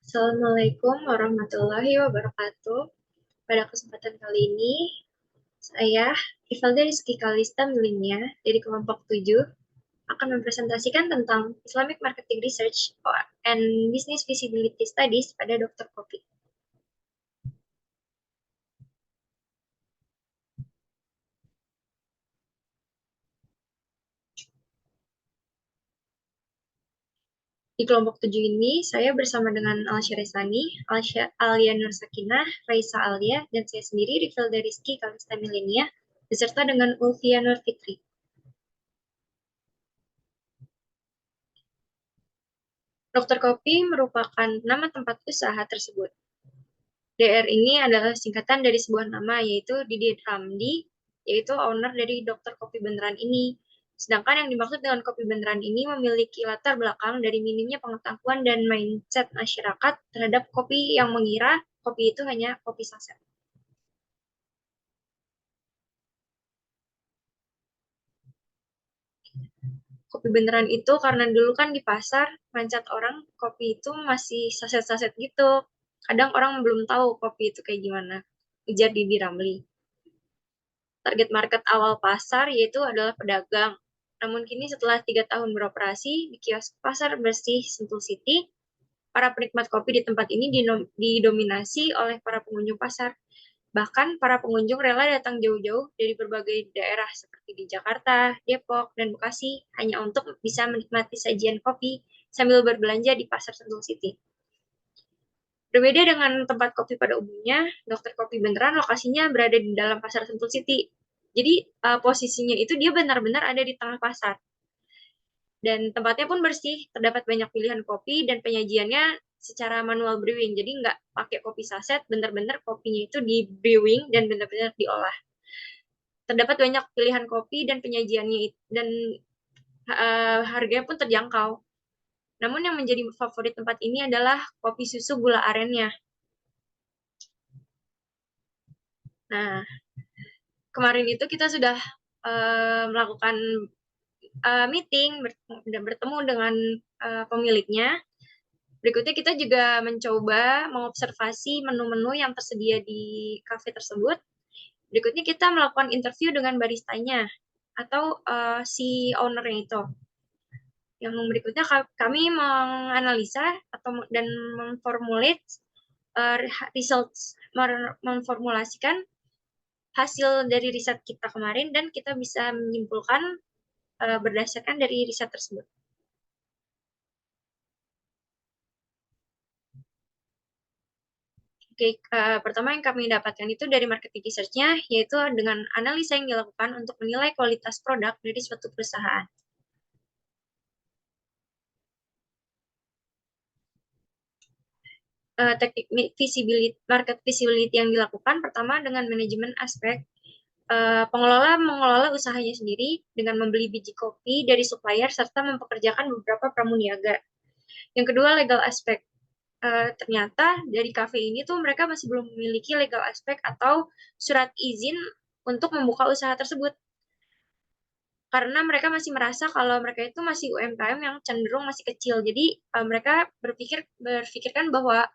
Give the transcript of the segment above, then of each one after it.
Assalamualaikum warahmatullahi wabarakatuh. Pada kesempatan kali ini, saya, Ivalda Rizky Kalista Milinia, dari kelompok 7, akan mempresentasikan tentang Islamic Marketing Research and Business Feasibility Studies pada Dr. Kopi. Di kelompok 7 ini, saya bersama dengan Alsya Resani, Alia Nur Sakinah, Raisa Alia, dan saya sendiri, Ivalda Rizky Kalista Milinia, beserta dengan Ulfia Nur Fitri. Dr. Kopi merupakan nama tempat usaha tersebut. DR ini adalah singkatan dari sebuah nama, yaitu Didi Ramdi, yaitu owner dari Dr. Kopi Beneran ini. Sedangkan yang dimaksud dengan kopi beneran ini memiliki latar belakang dari minimnya pengetahuan dan mindset masyarakat terhadap kopi yang mengira kopi itu hanya kopi saset. Kopi beneran itu karena dulu kan di pasar, mindset orang kopi itu masih saset-saset gitu. Kadang orang belum tahu kopi itu kayak gimana. Ujar Didi Ramli. Target market awal pasar yaitu adalah pedagang. Namun kini setelah 3 tahun beroperasi di kios pasar bersih Sentul City, para penikmat kopi di tempat ini didominasi oleh para pengunjung pasar. Bahkan para pengunjung rela datang jauh-jauh dari berbagai daerah seperti di Jakarta, Depok, dan Bekasi hanya untuk bisa menikmati sajian kopi sambil berbelanja di pasar Sentul City. Berbeda dengan tempat kopi pada umumnya, Dokter Kopi Beneran lokasinya berada di dalam pasar Sentul City. Jadi posisinya itu dia benar-benar ada di tengah pasar. Dan tempatnya pun bersih, terdapat banyak pilihan kopi dan penyajiannya secara manual brewing. Jadi nggak pakai kopi saset, benar-benar kopinya itu di brewing dan benar-benar diolah. Terdapat banyak pilihan kopi dan penyajiannya dan harganya pun terjangkau. Namun yang menjadi favorit tempat ini adalah kopi susu gula arennya. Nah, kemarin itu kita sudah melakukan meeting dan bertemu dengan pemiliknya. Berikutnya kita juga mencoba mengobservasi menu-menu yang tersedia di kafe tersebut. Berikutnya kita melakukan interview dengan baristanya atau si ownernya itu. Yang berikutnya kami menganalisa dan memformulate results, memformulasikan hasil dari riset kita kemarin dan kita bisa menyimpulkan berdasarkan dari riset tersebut. Oke, pertama yang kami dapatkan itu dari marketing research-nya, yaitu dengan analisa yang dilakukan untuk menilai kualitas produk dari suatu perusahaan. Teknik market visibility yang dilakukan pertama dengan manajemen aspek. Pengelola mengelola usahanya sendiri dengan membeli biji kopi dari supplier serta mempekerjakan beberapa pramuniaga. Yang kedua, legal aspek. Ternyata dari kafe ini tuh mereka masih belum memiliki legal aspek atau surat izin untuk membuka usaha tersebut. Karena mereka masih merasa kalau mereka itu masih UMKM yang cenderung masih kecil. Jadi mereka berpikirkan bahwa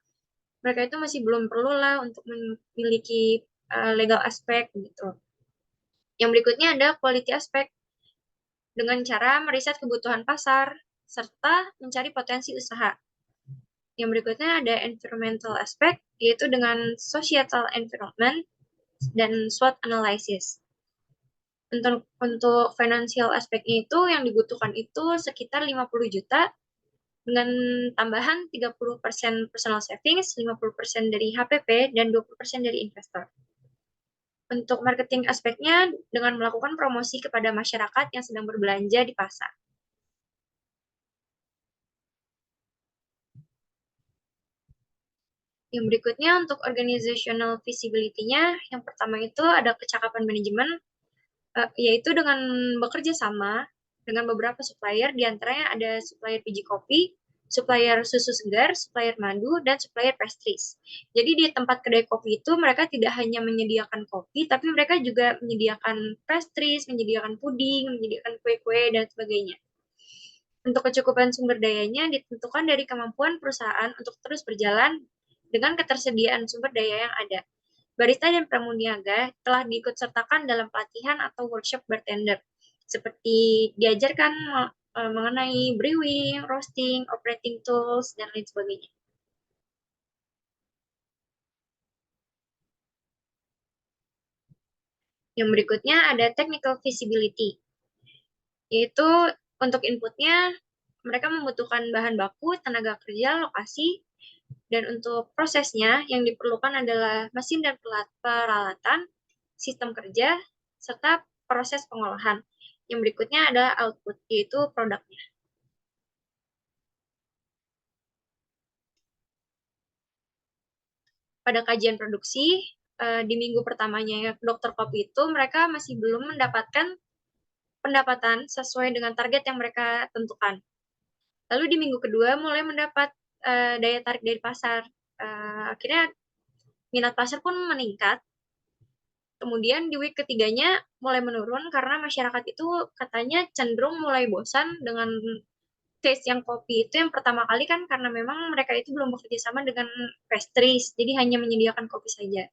mereka itu masih belum perlu lah untuk memiliki legal aspek gitu. Yang berikutnya ada quality aspek dengan cara meriset kebutuhan pasar serta mencari potensi usaha. Yang berikutnya ada environmental aspect, yaitu dengan societal environment dan SWOT analysis. Untuk financial aspeknya itu yang dibutuhkan itu sekitar 50 juta dengan tambahan 30% personal savings, 50% dari HPP, dan 20% dari investor. Untuk marketing aspeknya dengan melakukan promosi kepada masyarakat yang sedang berbelanja di pasar. Yang berikutnya untuk organizational visibility-nya, yang pertama itu ada kecakapan manajemen, yaitu dengan bekerja sama dengan beberapa supplier, diantaranya ada supplier biji kopi, supplier susu segar, supplier madu, dan supplier pastries. Jadi di tempat kedai kopi itu mereka tidak hanya menyediakan kopi, tapi mereka juga menyediakan pastries, menyediakan puding, menyediakan kue-kue, dan sebagainya. Untuk kecukupan sumber dayanya ditentukan dari kemampuan perusahaan untuk terus berjalan dengan ketersediaan sumber daya yang ada. Barista dan pramuniaga telah diikut sertakan dalam pelatihan atau workshop bartender, seperti diajarkan mengenai brewing, roasting, operating tools, dan lain sebagainya. Yang berikutnya ada technical feasibility, yaitu untuk inputnya mereka membutuhkan bahan baku, tenaga kerja, lokasi, dan untuk prosesnya yang diperlukan adalah mesin dan peralatan, sistem kerja, serta proses pengolahan. Yang berikutnya adalah output, yaitu produknya. Pada kajian produksi, di minggu pertamanya dokter kopi itu mereka masih belum mendapatkan pendapatan sesuai dengan target yang mereka tentukan. Lalu di minggu kedua mulai mendapat daya tarik dari pasar. Akhirnya minat pasar pun meningkat. Kemudian di week ketiganya mulai menurun karena masyarakat itu katanya cenderung mulai bosan dengan taste yang kopi itu yang pertama kali kan karena memang mereka itu belum bekerja sama dengan pastries, jadi hanya menyediakan kopi saja.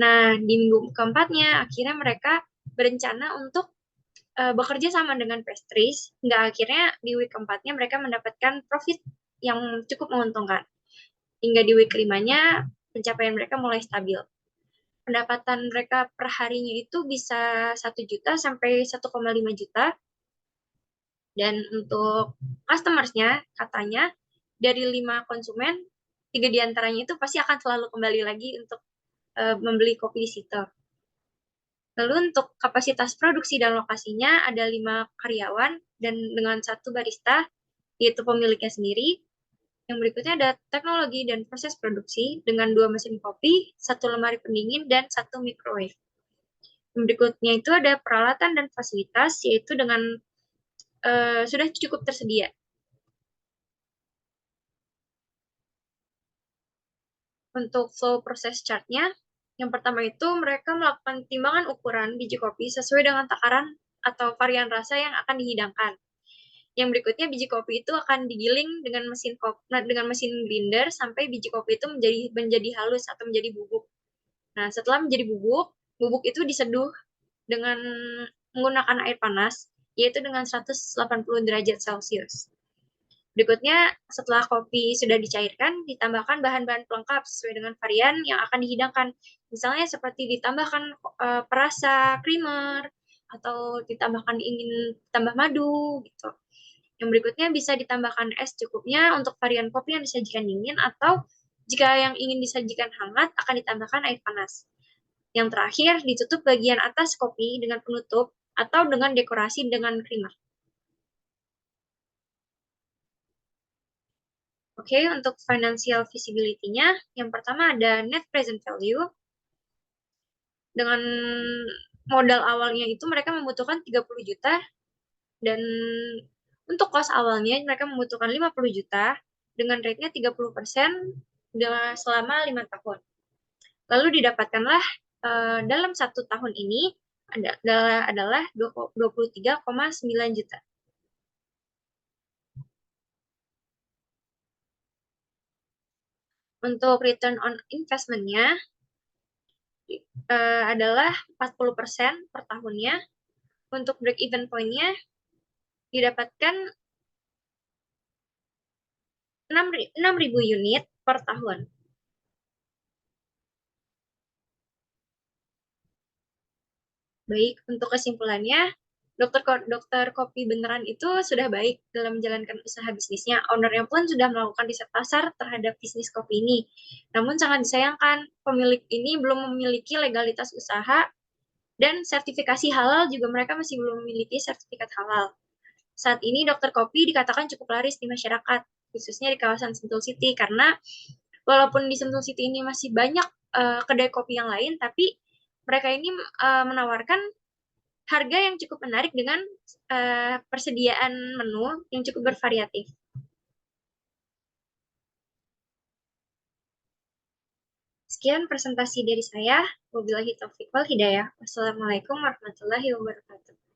Nah, di minggu keempatnya akhirnya mereka berencana untuk bekerja sama dengan pastries, hingga akhirnya di week keempatnya mereka mendapatkan profit yang cukup menguntungkan. Hingga di week kelimanya pencapaian mereka mulai stabil. Pendapatan mereka per harinya itu bisa 1 juta sampai 1,5 juta. Dan untuk customersnya, katanya dari 5 konsumen, 3 diantaranya itu pasti akan selalu kembali lagi untuk membeli kopi di situ. Lalu untuk kapasitas produksi dan lokasinya ada 5 karyawan dan dengan 1 barista, yaitu pemiliknya sendiri. Yang berikutnya ada teknologi dan proses produksi dengan 2 mesin kopi, 1 lemari pendingin, dan 1 microwave. Yang berikutnya itu ada peralatan dan fasilitas, yaitu dengan sudah cukup tersedia. Untuk flow proses chartnya, yang pertama itu mereka melakukan timbangan ukuran biji kopi sesuai dengan takaran atau varian rasa yang akan dihidangkan. Yang berikutnya biji kopi itu akan digiling dengan mesin grinder sampai biji kopi itu menjadi halus atau menjadi bubuk. Nah, setelah menjadi bubuk, bubuk itu diseduh dengan menggunakan air panas, yaitu dengan 180 derajat Celcius. Berikutnya, setelah kopi sudah dicairkan, ditambahkan bahan-bahan pelengkap sesuai dengan varian yang akan dihidangkan. Misalnya seperti ditambahkan perasa, creamer, atau ditambahkan ingin tambah madu, gitu. Yang berikutnya bisa ditambahkan es cukupnya untuk varian kopi yang disajikan dingin, atau jika yang ingin disajikan hangat, akan ditambahkan air panas. Yang terakhir, ditutup bagian atas kopi dengan penutup atau dengan dekorasi dengan creamer. Oke, untuk financial feasibility-nya, yang pertama ada net present value. Dengan modal awalnya itu mereka membutuhkan 30 juta, dan untuk kos awalnya mereka membutuhkan 50 juta, dengan rate-nya 30% selama 5 tahun. Lalu didapatkanlah dalam 1 tahun ini adalah 23,9 juta. Untuk return on investment-nya adalah 40% per tahunnya. Untuk break even point-nya didapatkan 6.000 unit per tahun. Baik, untuk kesimpulannya, dokter kopi beneran itu sudah baik dalam menjalankan usaha bisnisnya. Ownernya pun sudah melakukan riset pasar terhadap bisnis kopi ini. Namun sangat disayangkan, pemilik ini belum memiliki legalitas usaha dan sertifikasi halal juga mereka masih belum memiliki sertifikat halal. Saat ini dokter kopi dikatakan cukup laris di masyarakat, khususnya di kawasan Sentul City, karena walaupun di Sentul City ini masih banyak kedai kopi yang lain, tapi mereka ini menawarkan harga yang cukup menarik dengan persediaan menu yang cukup bervariatif. Sekian presentasi dari saya. Wabillahi taufiq wal hidayah. Wassalamualaikum warahmatullahi wabarakatuh.